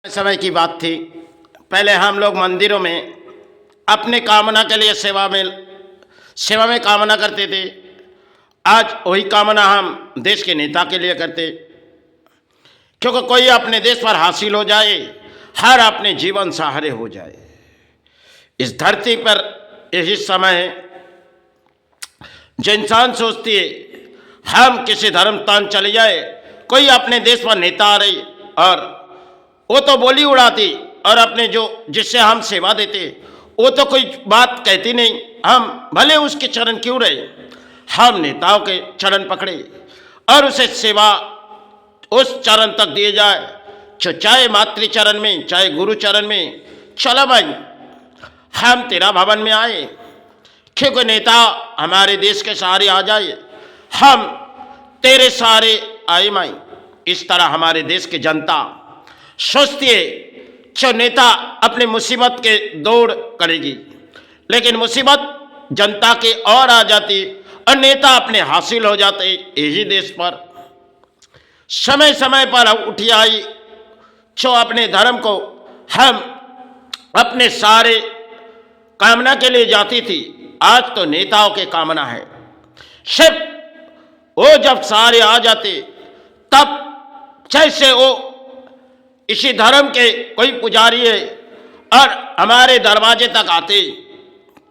समय की बात थी। पहले हम लोग मंदिरों में अपने कामना के लिए सेवा में कामना करते थे। आज वही कामना हम देश के नेता के लिए करते, क्योंकि कोई अपने देश पर हासिल हो जाए, हर अपने जीवन सहारे हो जाए। इस धरती पर यही समय है जो इंसान सोचती है हम किसी धर्म स्थान चले जाए, कोई अपने देश पर नेता आ रही और वो तो बोली उड़ाती और अपने जो जिससे हम सेवा देते वो तो कोई बात कहती नहीं। हम भले उसके चरण क्यों रहे, हम नेताओं के चरण पकड़े और उसे सेवा उस चरण तक दिए जाए, चाहे मातृ चरण में चाहे गुरु चरण में। चलो भाई, हम तेरा भवन में आए, क्योंकि नेता हमारे देश के सहारे आ जाए, हम तेरे सहारे आए माई। इस तरह हमारे देश की जनता सोचती है जो नेता अपने मुसीबत के दौड़ करेगी, लेकिन मुसीबत जनता के और आ जाती और नेता अपने हासिल हो जाते। यही देश पर समय समय पर उठी आई जो अपने धर्म को हम अपने सारे कामना के लिए जाती थी, आज तो नेताओं के कामना है। सिर्फ वो जब सारे आ जाते तब जैसे वो इसी धर्म के कोई पुजारी है और हमारे दरवाजे तक आते,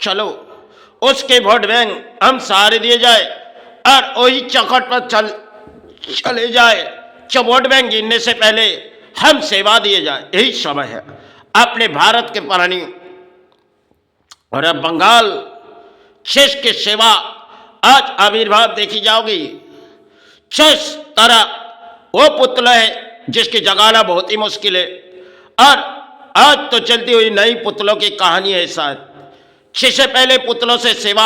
चलो उसके वोट बैंक हम सारे दिए जाए और वही चौखट पर चले जाए, जो वोट बैंक गिनने से पहले हम सेवा दिए जाए। यही समय है अपने भारत के प्राणी। और अब बंगाल शेष की सेवा आज आविर्भाव देखी जाओगी। जिस तरह वो पुतला है जिसकी जगाना बहुत ही मुश्किल है, और आज तो चलती हुई नई पुतलों की कहानी है शायद। जिससे पहले पुतलों से सेवा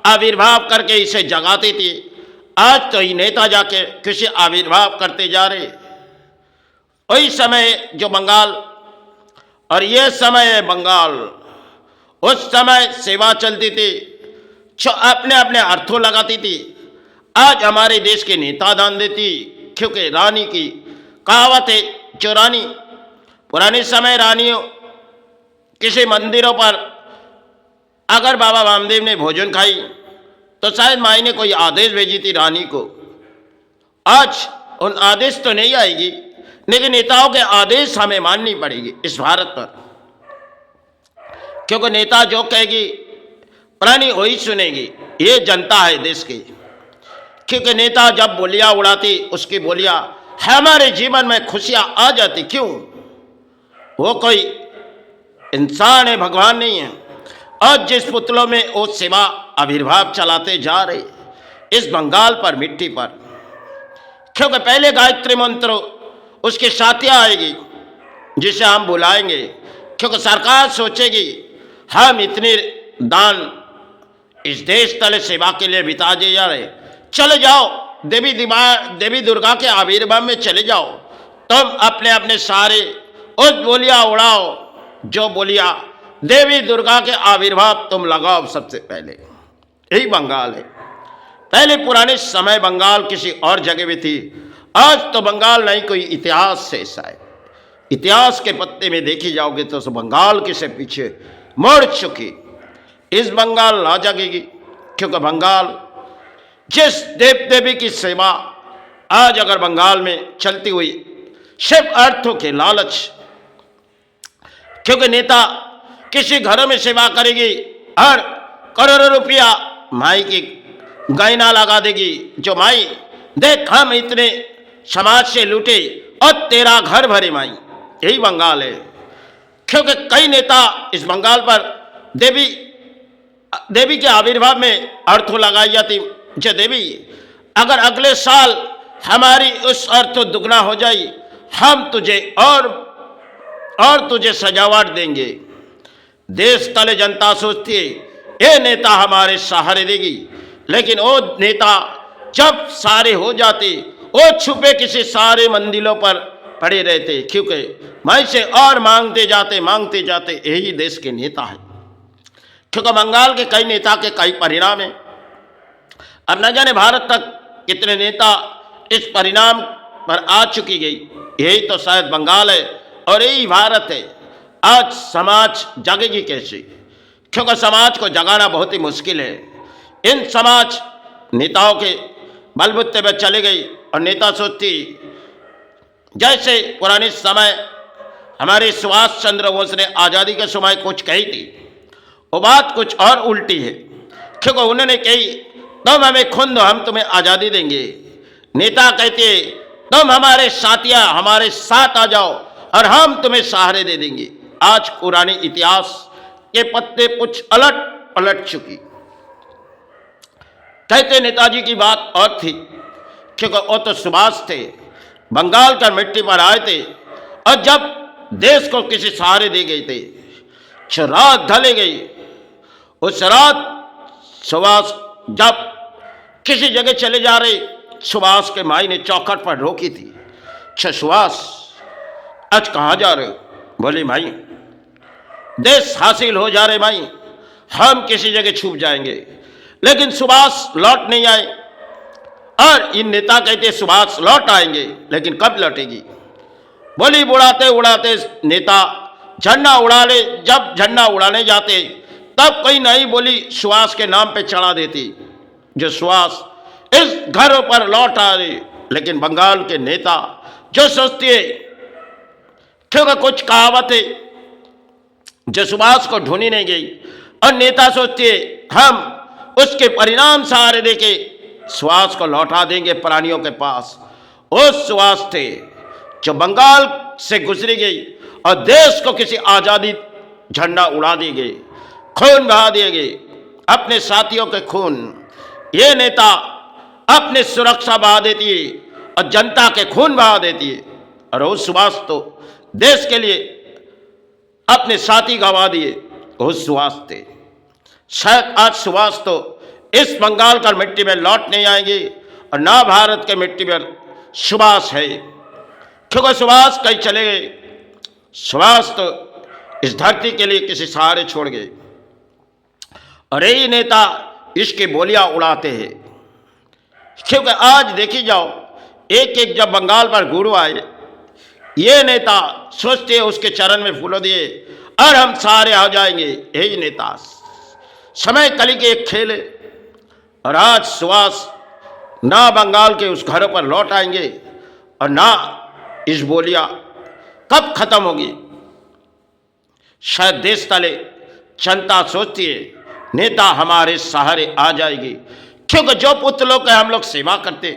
आविर्भाव करके इसे जगाती थी, आज तो ये नेता जाके किसी आविर्भाव करते जा रहे। वही समय जो बंगाल, और ये समय है बंगाल। उस समय सेवा चलती थी जो अपने अपने अर्थों लगाती थी, आज हमारे देश के नेता दान देती, क्योंकि रानी की कहावत है जो रानी पुराने समय रानियों किसी मंदिरों पर अगर बाबा वामदेव ने भोजन खाई तो शायद माई ने कोई आदेश भेजी थी रानी को। आज उन आदेश तो नहीं आएगी, लेकिन नेताओं के आदेश हमें माननी पड़ेगी इस भारत पर, क्योंकि नेता जो कहेगी प्राणी वही सुनेगी। ये जनता है देश की, क्योंकि नेता जब बोलियां उड़ाती उसकी बोलियां हमारे जीवन में खुशियां आ जाती। क्यों? वो कोई इंसान है, भगवान नहीं है। और जिस पुतलों में वो सेवा आविर्भाव चलाते जा रहे इस बंगाल पर मिट्टी पर, क्योंकि पहले गायत्री मंत्र उसके साथियां आएगी जिसे हम बुलाएंगे, क्योंकि सरकार सोचेगी हम इतने दान इस देश तले सेवा के लिए बिता दिए जा रहे, चले जाओ देवी दुर्गा के आविर्भाव में चले जाओ, तुम अपने अपने सारे उस बोलियां उड़ाओ जो बोलियां देवी दुर्गा के आविर्भाव तुम लगाओ सबसे पहले। यही बंगाल है। पहले पुराने समय बंगाल किसी और जगह में थी, आज तो बंगाल नहीं कोई इतिहास से ऐसा है। इतिहास के पत्ते में देखी जाओगे तो बंगाल किसे पीछे मुड़ चुकी। इस बंगाल ना जगेगी, क्योंकि बंगाल जिस देव देवी की सेवा आज अगर बंगाल में चलती हुई सिर्फ अर्थों के लालच, क्योंकि नेता किसी घर में सेवा करेगी और करोड़ों रुपया माई की गहना लगा देगी, जो माई देख हम इतने समाज से लूटे और तेरा घर भरे माई। यही बंगाल है, क्योंकि कई नेता इस बंगाल पर देवी के आविर्भाव में अर्थों लगाई जाती, जो देवी अगर अगले साल हमारी उस अर्थों दुगना हो जाए हम तुझे और तुझे सजावट देंगे। देश तले जनता सोचती है ये नेता हमारे सहारे देगी, लेकिन वो नेता जब सारे हो जाते वो छुपे किसी सारे मंदिरों पर पड़े रहते, क्योंकि मैं से और मांगते जाते। यही देश के नेता है, क्योंकि बंगाल के कई नेता के कई परिणाम हैं। अब न जाने भारत तक कितने नेता इस परिणाम पर आ चुकी गई। यही तो शायद बंगाल है और यही भारत है। आज समाज जगेगी कैसे? क्योंकि समाज को जगाना बहुत ही मुश्किल है। इन समाज नेताओं के बलबूते पर चले गई और नेता सोचती जैसे पुराने समय हमारे सुभाष चंद्र बोस ने आज़ादी के समय कुछ कही थी, वो बात कुछ और उल्टी है। क्योंकि उन्होंने कही तुम हमें खून दो, हम तुम्हें आज़ादी देंगे। नेता कहते तुम हमारे साथिया, हमारे साथ आ जाओ और हम तुम्हें सहारे दे देंगे। आज पुराने इतिहास के पत्ते कुछ पलट चुकी। कहते नेताजी की बात और थी, क्योंकि वो तो सुभाष थे, बंगाल का मिट्टी पर आए थे और जब देश को किसी सहारे दे गए थे, रात ढले गई। उस रात सुभाष जब किसी जगह चले जा रहे, सुभाष के माई ने चौखट पर रोकी थी। सुभाष आज कहाँ जा रहे हो? बोले भाई देश हासिल हो जा रहे भाई, हम किसी जगह छुप जाएंगे। लेकिन सुभाष लौट नहीं आए और इन नेता कहते सुभाष लौट आएंगे, लेकिन कब लौटेगी? बोली उड़ाते उड़ाते नेता झंडा उड़ा ले। जब झंडा उड़ाने जाते तब कोई नहीं बोली सुभाष के नाम पे चढ़ा देती, जो सुभाष इस घर पर लौट आ रहे। लेकिन बंगाल के नेता जो सोचते क्योंकि कुछ कहावतें जो सुभाष को ढूंढी नहीं गई और नेता सोचते हम उसके परिणाम सहारे देके सुभाष को लौटा देंगे प्राणियों के पास। वो सुभाष थे जो बंगाल से गुजरी गई और देश को किसी आज़ादी झंडा उड़ा दिए गए, खून बहा दिए गए, अपने साथियों के खून। ये नेता अपने सुरक्षा बहा देती है और जनता के खून बहा देती है। और वो सुभाष तो देश के लिए अपने साथी गंवा दिए, वो सुभाष थे। शायद आज सुभाष तो इस बंगाल का मिट्टी में लौट नहीं आएंगे और ना भारत के मिट्टी में सुभाष है, क्योंकि सुभाष कहीं चले गए। सुभाष तो इस धरती के लिए किसी सहारे छोड़ गए और यही नेता इसकी बोलियां उड़ाते हैं। क्योंकि आज देखी जाओ, एक एक जब बंगाल पर गुरु आए, ये नेता सोचते हैं उसके चरण में फूलों दिए और हम सारे आ जाएंगे। यही नेता समय कली के एक खेल है। और आज सुभाष ना बंगाल के उस घर पर लौट आएंगे और ना इस बोलियां कब खत्म होगी। शायद देश तले जनता सोचती है नेता हमारे सहारे आ जाएगी, क्योंकि जो पुतलों के हम लोग सेवा करते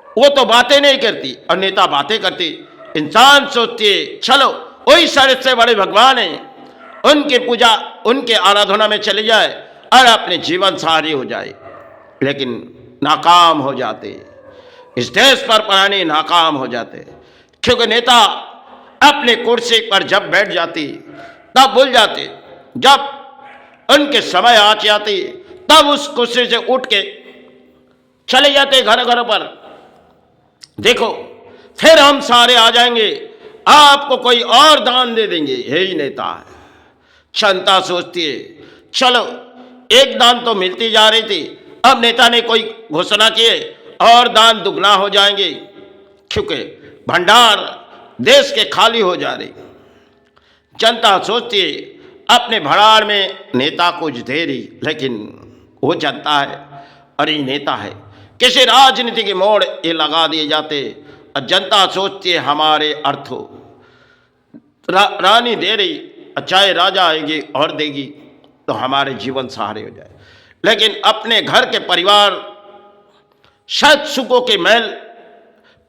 वो तो बातें नहीं करती और नेता बातें करती। इंसान सोचती है चलो वही सारे से बड़े भगवान हैं, उनकी पूजा उनके आराधना में चले जाए और अपने जीवन सहारे हो जाए। लेकिन नाकाम हो जाते, इस देश पर प्राणी नाकाम हो जाते, क्योंकि नेता अपने कुर्सी पर जब बैठ जाती तब भूल जाते, जब उनके समय आ जाती तब उस कुर्सी से उठ के चले जाते घर घर पर। देखो फिर हम सारे आ जाएंगे, आपको कोई और दान दे देंगे। यही नेता है। जनता सोचती है चलो एक दान तो मिलती जा रही थी, अब नेता ने कोई घोषणा किए और दान दुगना हो जाएंगे, क्योंकि भंडार देश के खाली हो जा रही। जनता सोचती है अपने भंडार में नेता कुछ दे रही, लेकिन वो जनता है और ये नेता है। किसी राजनीति के मोड़ ये लगा दिए जाते और जनता सोचती है हमारे अर्थों रानी दे रही, चाहे राजा आएगी और देगी तो हमारे जीवन सहारे हो जाए। लेकिन अपने घर के परिवार शायद सुखों के महल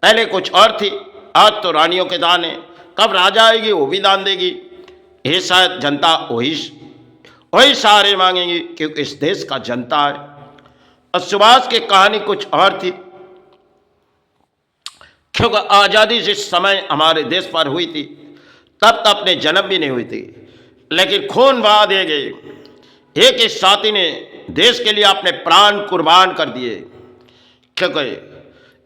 पहले कुछ और थी, आज तो रानियों के दान है, कब राजा आएगी वो भी दान देगी। ये शायद जनता वही सहारे मांगेंगी, क्योंकि इस देश का जनता है। और सुभाष की कहानी कुछ और थी, क्योंकि आज़ादी जिस समय हमारे देश पर हुई थी तब तक अपने जन्म भी नहीं हुई थी, लेकिन खून बहा दिए गए। एक इस साथी ने देश के लिए अपने प्राण कुर्बान कर दिए, क्योंकि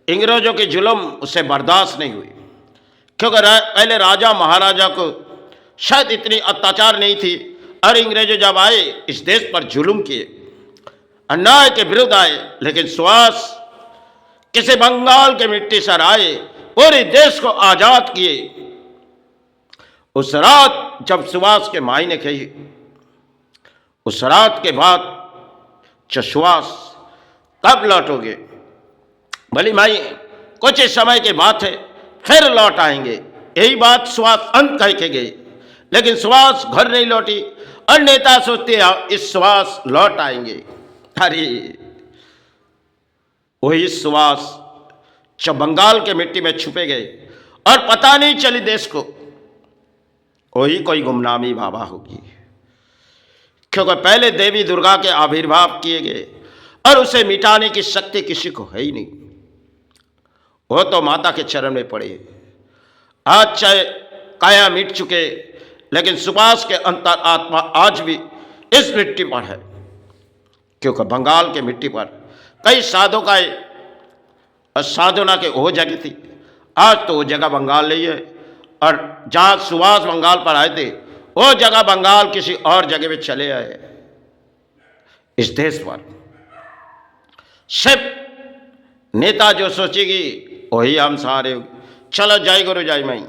अंग्रेजों की जुल्म उसे बर्दाश्त नहीं हुई। क्योंकि पहले राजा महाराजा को शायद इतनी अत्याचार नहीं थी, और अंग्रेज जब आए इस देश पर जुल्म किए, अन्याय के विरुद्ध आए। लेकिन सुभाष किसी बंगाल के मिट्टी से आए, पूरे देश को आज़ाद किए उस रात जब सुभाष के माई ने कही, उस रात के बाद सुभाष कब लौटोगे? भली माई कुछ समय के बाद है, फिर लौट आएंगे। यही बात सुभाष अंत कह के गए, लेकिन सुभाष घर नहीं लौटी और नेता सोचते इस सुभाष लौट आएंगे। अरे वही सुभाष जब बंगाल के मिट्टी में छुपे गए और पता नहीं चली देश को, वही कोई गुमनामी बाबा होगी, क्योंकि पहले देवी दुर्गा के आविर्भाव किए गए और उसे मिटाने की शक्ति किसी को है ही नहीं। वो तो माता के चरण में पड़े। आज चाहे काया मिट चुके, लेकिन सुभाष के अंतर आत्मा आज भी इस मिट्टी पर है, क्योंकि बंगाल के मिट्टी पर कई साधुकाएं और साधुना के वो जगह थी। आज तो वो जगह बंगाल नहीं है, और जहाँ सुभाष बंगाल पर आए थे वो जगह बंगाल किसी और जगह में चले आए। इस देश पर सिर्फ नेता जो सोचेगी वही हम सहारे होगी। चलो जय गुरु जय माई।